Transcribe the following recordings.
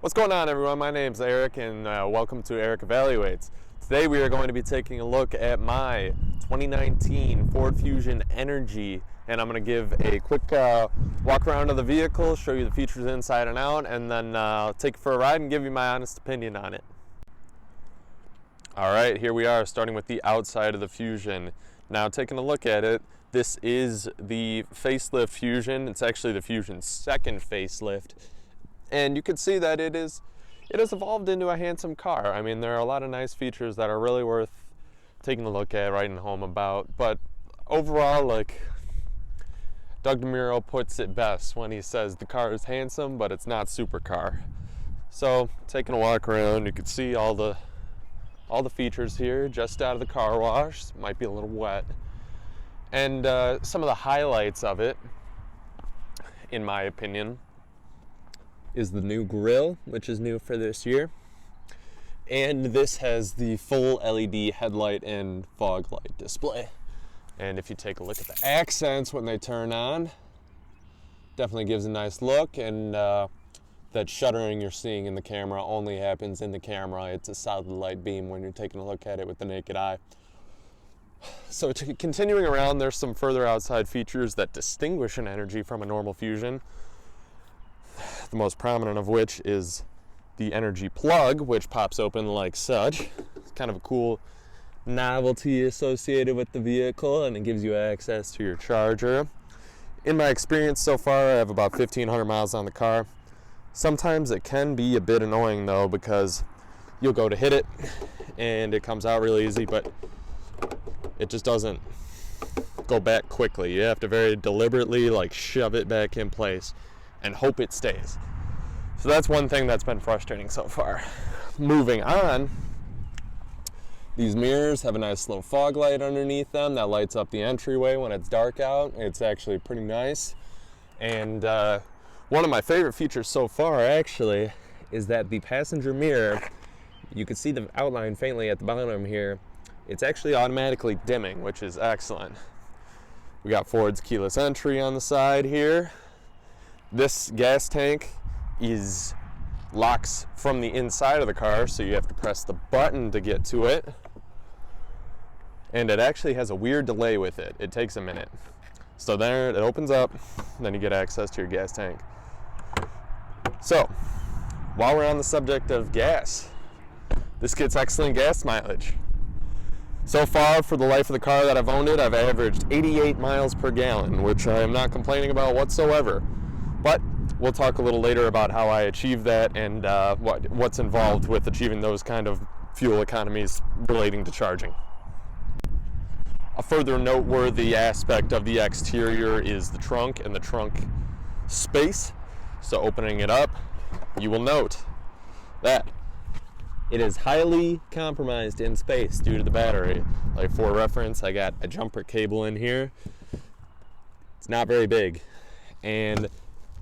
What's going on, everyone? My name's Eric and welcome to Eric Evaluates. Today we are going to be taking a look at my 2019 Ford Fusion Energi, and I'm going to give a quick walk around of the vehicle, show you the features inside and out, and then take it for a ride and give you my honest opinion on it. Alright, here we are starting with the outside of the Fusion. Now taking a look at it, this is the facelift Fusion. It's actually the Fusion's second facelift. And you can see that it has evolved into a handsome car. I mean, there are a lot of nice features that are really worth taking a look at, writing home about. But overall, like, Doug DeMuro puts it best when he says the car is handsome, but it's not supercar. So, taking a walk around, you can see all the features here, just out of the car wash. Might be a little wet. And some of the highlights of it, in my opinion, is the new grille, which is new for this year. And this has the full LED headlight and fog light display. And if you take a look at the accents when they turn on, definitely gives a nice look. And that shuttering you're seeing in the camera only happens in the camera. It's a solid light beam when you're taking a look at it with the naked eye. So continuing around, there's some further outside features that distinguish an Energi from a normal Fusion. The most prominent of which is the Energi plug, which pops open like such. It's kind of a cool novelty associated with the vehicle, and it gives you access to your charger. In my experience so far, I have about 1,500 miles on the car. Sometimes it can be a bit annoying though, because you'll go to hit it and it comes out really easy, but it just doesn't go back quickly. You have to very deliberately shove it back in place and hope it stays. So that's one thing that's been frustrating so far. Moving on, these mirrors have a nice slow fog light underneath them that lights up the entryway when it's dark out. It's actually pretty nice. And one of my favorite features so far actually is that the passenger mirror, you can see the outline faintly at the bottom here, it's actually automatically dimming, which is excellent. We got Ford's keyless entry on the side here. This gas tank locks from the inside of the car, so you have to press the button to get to it. And it actually has a weird delay with it. It takes a minute. So there, it opens up, then you get access to your gas tank. So, while we're on the subject of gas, this gets excellent gas mileage. So far, for the life of the car that I've owned it, I've averaged 88 miles per gallon, which I am not complaining about whatsoever. But we'll talk a little later about how I achieved that and what's involved with achieving those kind of fuel economies relating to charging. A further noteworthy aspect of the exterior is the trunk and the trunk space. So opening it up, you will note that it is highly compromised in space due to the battery. Like, for reference, I got a jumper cable in here. It's not very big. And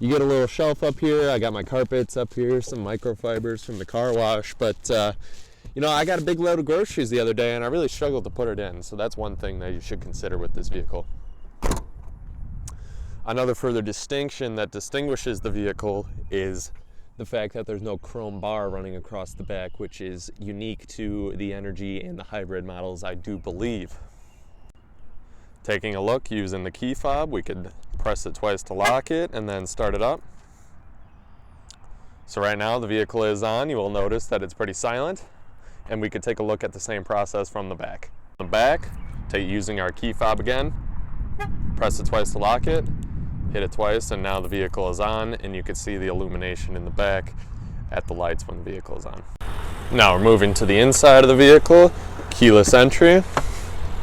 you get a little shelf up here. I got my carpets up here, some microfibers from the car wash. But, I got a big load of groceries the other day, and I really struggled to put it in. So that's one thing that you should consider with this vehicle. Another further distinction that distinguishes the vehicle is the fact that there's no chrome bar running across the back, which is unique to the Energi and the hybrid models, I do believe. Taking a look using the key fob, we could press it twice to lock it and then start it up. So right now the vehicle is on. You will notice that it's pretty silent, and we could take a look at the same process from the back. The back, using our key fob again, press it twice to lock it, hit it twice, and now the vehicle is on, and you can see the illumination in the back at the lights when the vehicle is on. Now we're moving to the inside of the vehicle. Keyless entry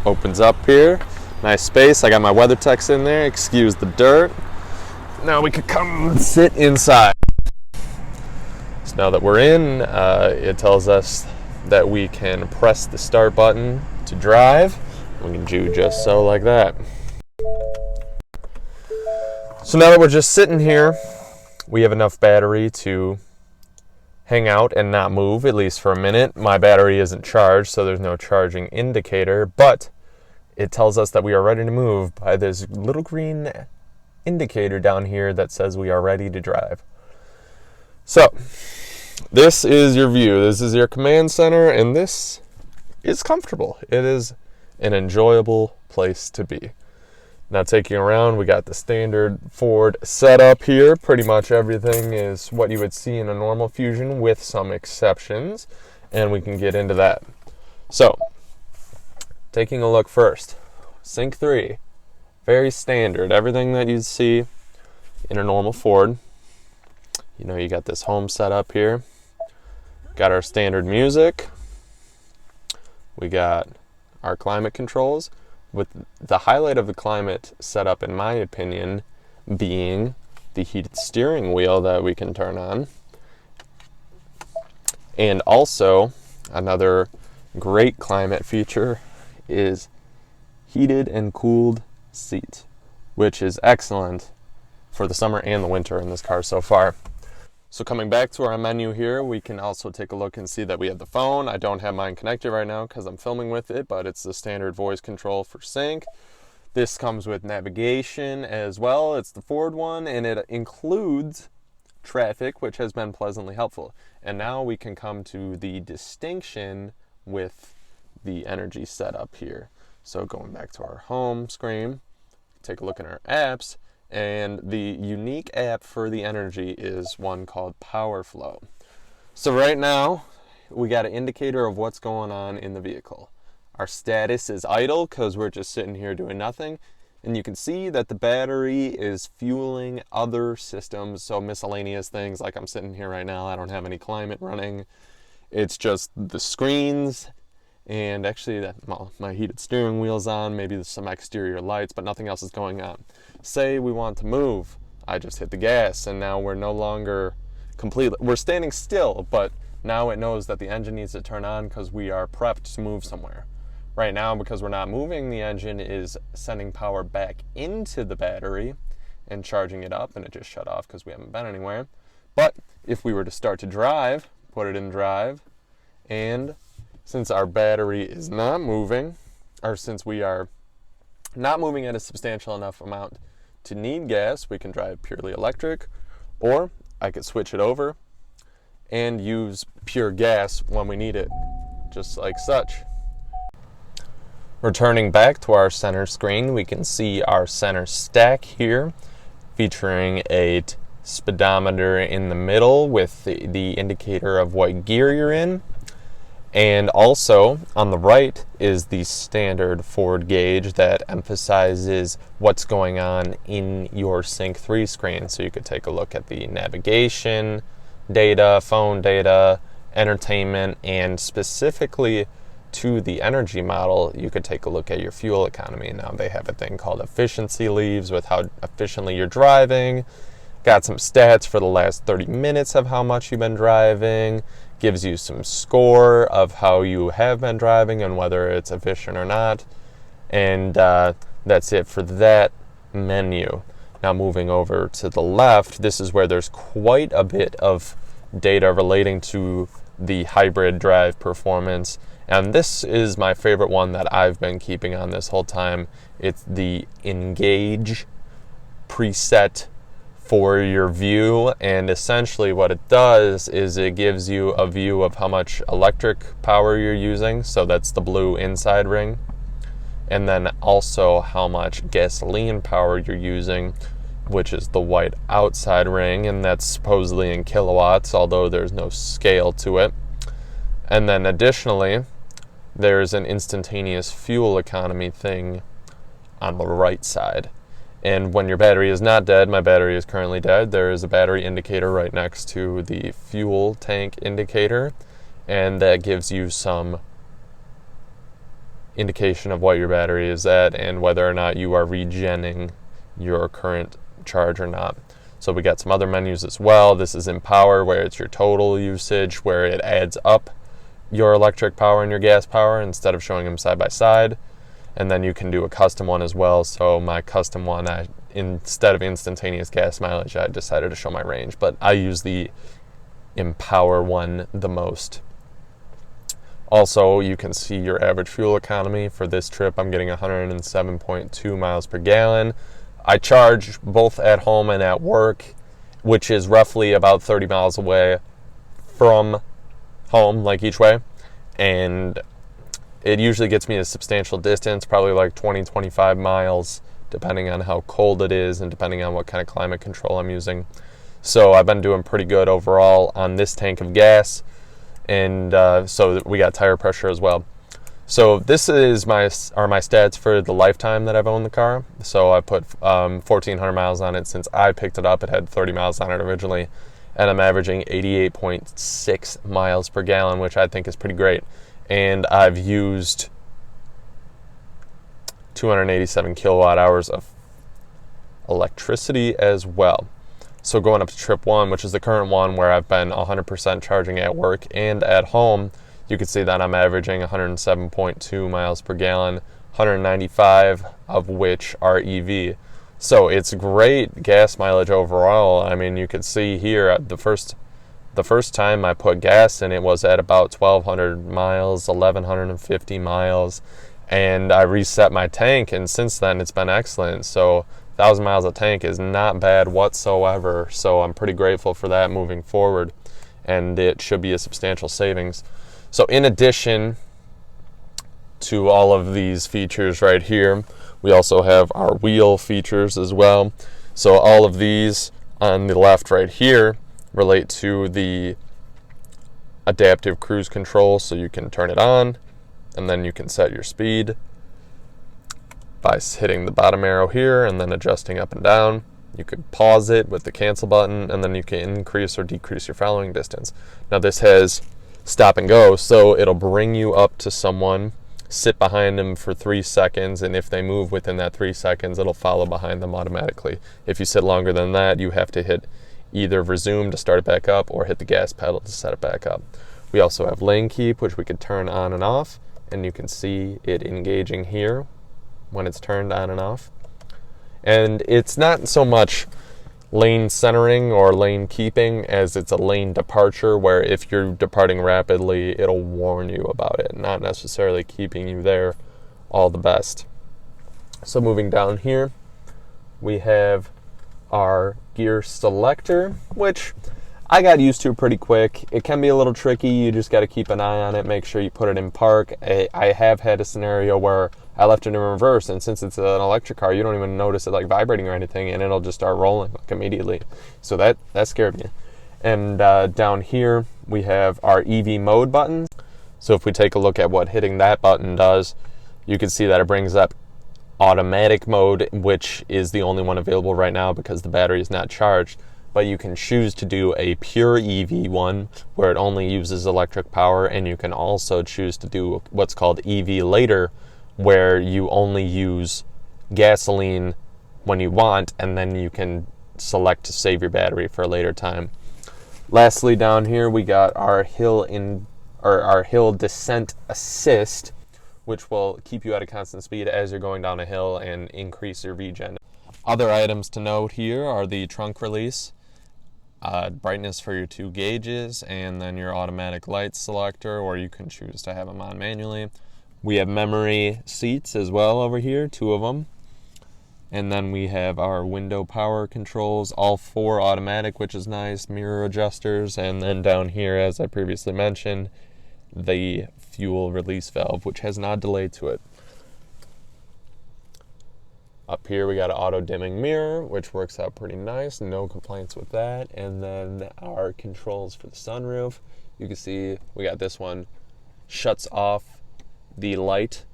opens up here. Nice space. I got my WeatherTechs in there. Excuse the dirt. Now we could come and sit inside. So now that we're in, it tells us that we can press the start button to drive. We can do just so like that. So now that we're just sitting here, we have enough battery to hang out and not move, at least for a minute. My battery isn't charged, so there's no charging indicator, but it tells us that we are ready to move by this little green indicator down here that says we are ready to drive. So, this is your view. This is your command center, and this is comfortable. It is an enjoyable place to be. Now taking around, we got the standard Ford setup here. Pretty much everything is what you would see in a normal Fusion with some exceptions, and we can get into that. So, taking a look first, Sync 3, very standard, everything that you see in a normal Ford. You know, you got this home setup here, got our standard music, we got our climate controls, with the highlight of the climate setup, in my opinion, being the heated steering wheel that we can turn on. And also, another great climate feature is heated and cooled seats, which is excellent for the summer and the winter in this car so far. So coming back to our menu here, we can also take a look and see that we have the phone. I don't have mine connected right now because I'm filming with it, but it's the standard voice control for sync. This comes with navigation as well. It's the Ford one, and it includes traffic, which has been pleasantly helpful. And now we can come to the distinction with the energy setup here. So going back to our home screen, take a look at our apps. And the unique app for the energy is one called Power Flow. So right now, we got an indicator of what's going on in the vehicle. Our status is idle because we're just sitting here doing nothing. And you can see that the battery is fueling other systems, so miscellaneous things, like I'm sitting here right now, I don't have any climate running. It's just the screens, and actually my heated steering wheel's on, maybe there's some exterior lights, but nothing else is going on. Say we want to move, I just hit the gas, and now we're no longer we're standing still, but now it knows that the engine needs to turn on because we are prepped to move somewhere. Right now, because we're not moving, the engine is sending power back into the battery and charging it up, and it just shut off because we haven't been anywhere. But if we were to start to drive, put it in drive, and since our battery is not moving, or since we are not moving at a substantial enough amount to need gas, we can drive purely electric, or I could switch it over and use pure gas when we need it, just like such. Returning back to our center screen, we can see our center stack here, featuring a speedometer in the middle with the indicator of what gear you're in. And also, on the right is the standard Ford gauge that emphasizes what's going on in your Sync 3 screen. So you could take a look at the navigation data, phone data, entertainment, and specifically to the energy model, you could take a look at your fuel economy. Now they have a thing called efficiency leaves with how efficiently you're driving. Got some stats for the last 30 minutes of how much you've been driving. Gives you some score of how you have been driving and whether it's efficient or not. And that's it for that menu. Now moving over to the left, this is where there's quite a bit of data relating to the hybrid drive performance. And this is my favorite one that I've been keeping on this whole time. It's the Engage preset for your view, and essentially what it does is it gives you a view of how much electric power you're using, so that's the blue inside ring, and then also how much gasoline power you're using, which is the white outside ring, and that's supposedly in kilowatts, although there's no scale to it. And then additionally, there's an instantaneous fuel economy thing on the right side. And when your battery is not dead, my battery is currently dead, there is a battery indicator right next to the fuel tank indicator, and that gives you some indication of what your battery is at and whether or not you are regenning your current charge or not. So we got some other menus as well. This is in power, where it's your total usage, where it adds up your electric power and your gas power instead of showing them side by side. And then you can do a custom one as well. So my custom one, instead of instantaneous gas mileage, I decided to show my range. But I use the Empower one the most. Also, you can see your average fuel economy. For this trip, I'm getting 107.2 miles per gallon. I charge both at home and at work, which is roughly about 30 miles away from home, like each way, and it usually gets me a substantial distance, probably like 20-25 miles, depending on how cold it is and depending on what kind of climate control I'm using. So I've been doing pretty good overall on this tank of gas, and so we got tire pressure as well. So this is my stats for the lifetime that I've owned the car. So I put 1,400 miles on it since I picked it up. It had 30 miles on it originally, and I'm averaging 88.6 miles per gallon, which I think is pretty great. And I've used 287 kilowatt hours of electricity as well. So going up to trip 1, which is the current one where I've been 100% charging at work and at home, you can see that I'm averaging 107.2 miles per gallon, 195 of which are EV. So it's great gas mileage overall. I mean, you can see here the first time I put gas in, it was at about 1,200 miles, 1,150 miles, and I reset my tank, and since then it's been excellent. So 1,000 miles a tank is not bad whatsoever. So I'm pretty grateful for that moving forward, and it should be a substantial savings. So in addition to all of these features right here, we also have our wheel features as well. So all of these on the left right here relate to the adaptive cruise control. So you can turn it on and then you can set your speed by hitting the bottom arrow here and then adjusting up and down. You could pause it with the cancel button, and then you can increase or decrease your following distance. Now this has stop and go, so it'll bring you up to someone, sit behind them for 3 seconds, and if they move within that 3 seconds, it'll follow behind them automatically. If you sit longer than that, you have to hit either resume to start it back up or hit the gas pedal to set it back up. We also have lane keep, which we could turn on and off, and you can see it engaging here when it's turned on and off. And it's not so much lane centering or lane keeping as it's a lane departure, where if you're departing rapidly, it'll warn you about it, not necessarily keeping you there all the best. So moving down here, we have our gear selector, which I got used to pretty quick. It can be a little tricky. You just got to keep an eye on it, make sure you put it in park. I have had a scenario where I left it in reverse, and since it's an electric car, you don't even notice it like vibrating or anything, and it'll just start rolling like immediately. So that scared me. And down here we have our EV mode button. So if we take a look at what hitting that button does, you can see that it brings up automatic mode, which is the only one available right now because the battery is not charged. But you can choose to do a pure EV one where it only uses electric power, and you can also choose to do what's called EV later, where you only use gasoline when you want, and then you can select to save your battery for a later time. Lastly, down here we got our hill descent assist, which will keep you at a constant speed as you're going down a hill and increase your regen. Other items to note here are the trunk release, brightness for your 2 gauges, and then your automatic light selector, or you can choose to have them on manually. We have memory seats as well over here, 2 of them. And then we have our window power controls, all 4 automatic, which is nice, mirror adjusters, and then down here, as I previously mentioned, the fuel release valve, which has an odd delay to it. Up here we got an auto dimming mirror, which works out pretty nice, no complaints with that. And then our controls for the sunroof. You can see we got this one, shuts off the light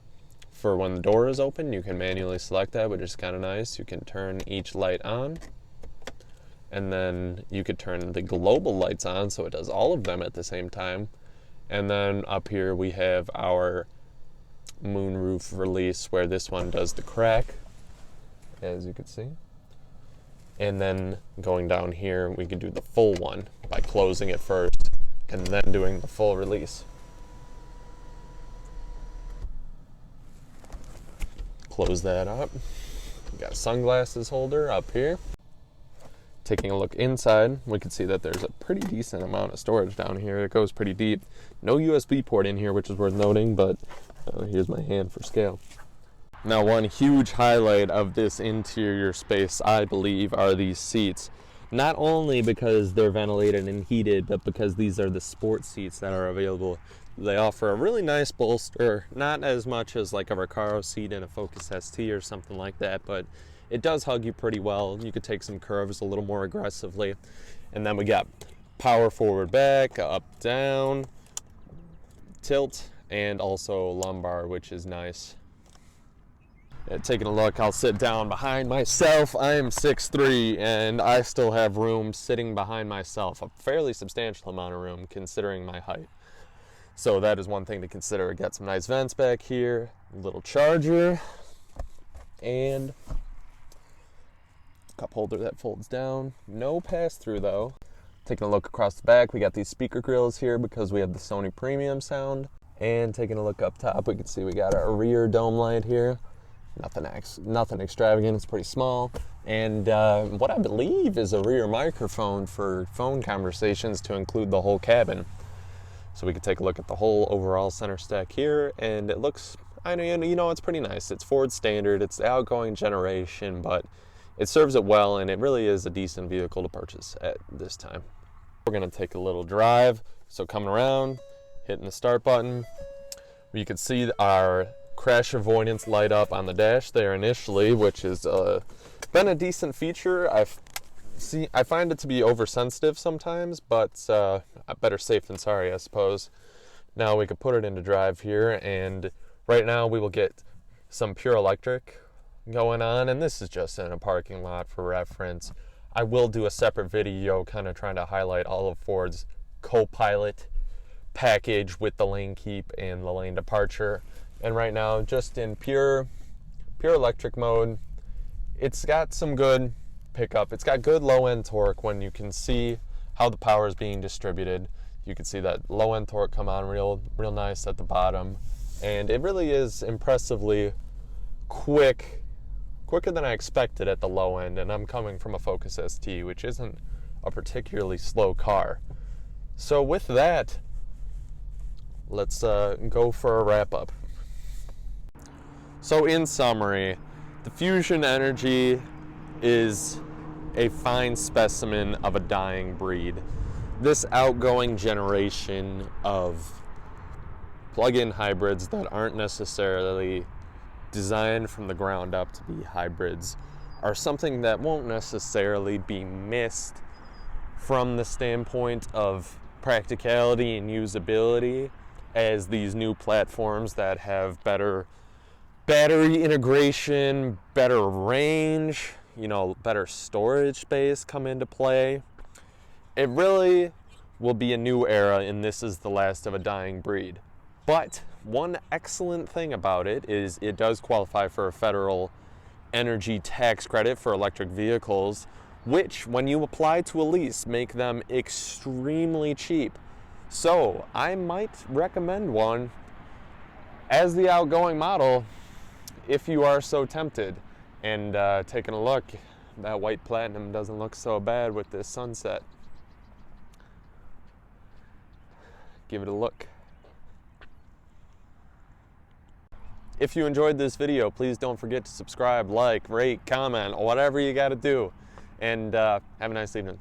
for when the door is open. You can manually select that, which is kind of nice. You can turn each light on, and then you could turn the global lights on so it does all of them at the same time. And then up here we have our moonroof release, where this one does the crack, as you can see. And then going down here, we can do the full one by closing it first and then doing the full release. Close that up. We got a sunglasses holder up here. Taking a look inside, we can see that there's a pretty decent amount of storage down here. It goes pretty deep. No USB port in here, which is worth noting, but here's my hand for scale. Now, one huge highlight of this interior space, I believe, are these seats. not only because they're ventilated and heated, but because these are the sport seats that are available. They offer a really nice bolster, not as much as like a Recaro seat in a Focus ST or something like that, but it does hug you pretty well. You could take some curves a little more aggressively. And then we got power forward back, up, down, tilt, and also lumbar, which is nice. Taking a look, I'll sit down behind myself. I am 6'3", and I still have room sitting behind myself, a fairly substantial amount of room considering my height. So that is one thing to consider. Got some nice vents back here, a little charger, and cup holder that folds down. No pass-through though. Taking a look across the back, we got these speaker grills here because we have the Sony premium sound. And taking a look up top, we can see we got our rear dome light here. Nothing extravagant, it's pretty small. And what I believe is a rear microphone for phone conversations to include the whole cabin. So we can take a look at the whole overall center stack here, and it looks, it's pretty nice. It's Ford standard, it's the outgoing generation, but it serves it well, and it really is a decent vehicle to purchase at this time. We're gonna take a little drive. So coming around, hitting the start button, you can see our crash avoidance light up on the dash there initially, which has been a decent feature. I find it to be oversensitive sometimes, but better safe than sorry, I suppose. Now we could put it into drive here, and right now we will get some pure electric going on, and this is just in a parking lot for reference. I will do a separate video kind of trying to highlight all of Ford's co-pilot package with the lane keep and the lane departure. And right now, just in pure electric mode, it's got some good pickup. It's got good low-end torque when you can see how the power is being distributed. You can see that low-end torque come on real nice at the bottom. And it really is impressively quicker than I expected at the low end. And I'm coming from a Focus ST, which isn't a particularly slow car. So with that, let's go for a wrap-up. So in summary, the Fusion Energi is a fine specimen of a dying breed. This outgoing generation of plug-in hybrids that aren't necessarily designed from the ground up to be hybrids are something that won't necessarily be missed from the standpoint of practicality and usability, as these new platforms that have better battery integration, better range, better storage space come into play. It really will be a new era, and this is the last of a dying breed. But one excellent thing about it is it does qualify for a federal energy tax credit for electric vehicles, which, when you apply to a lease, make them extremely cheap. So I might recommend one as the outgoing model if you are so tempted. And taking a look, that white platinum doesn't look so bad with this sunset. Give it a look. If you enjoyed this video, please don't forget to subscribe, like, rate, comment, whatever you got to do. And have a nice evening.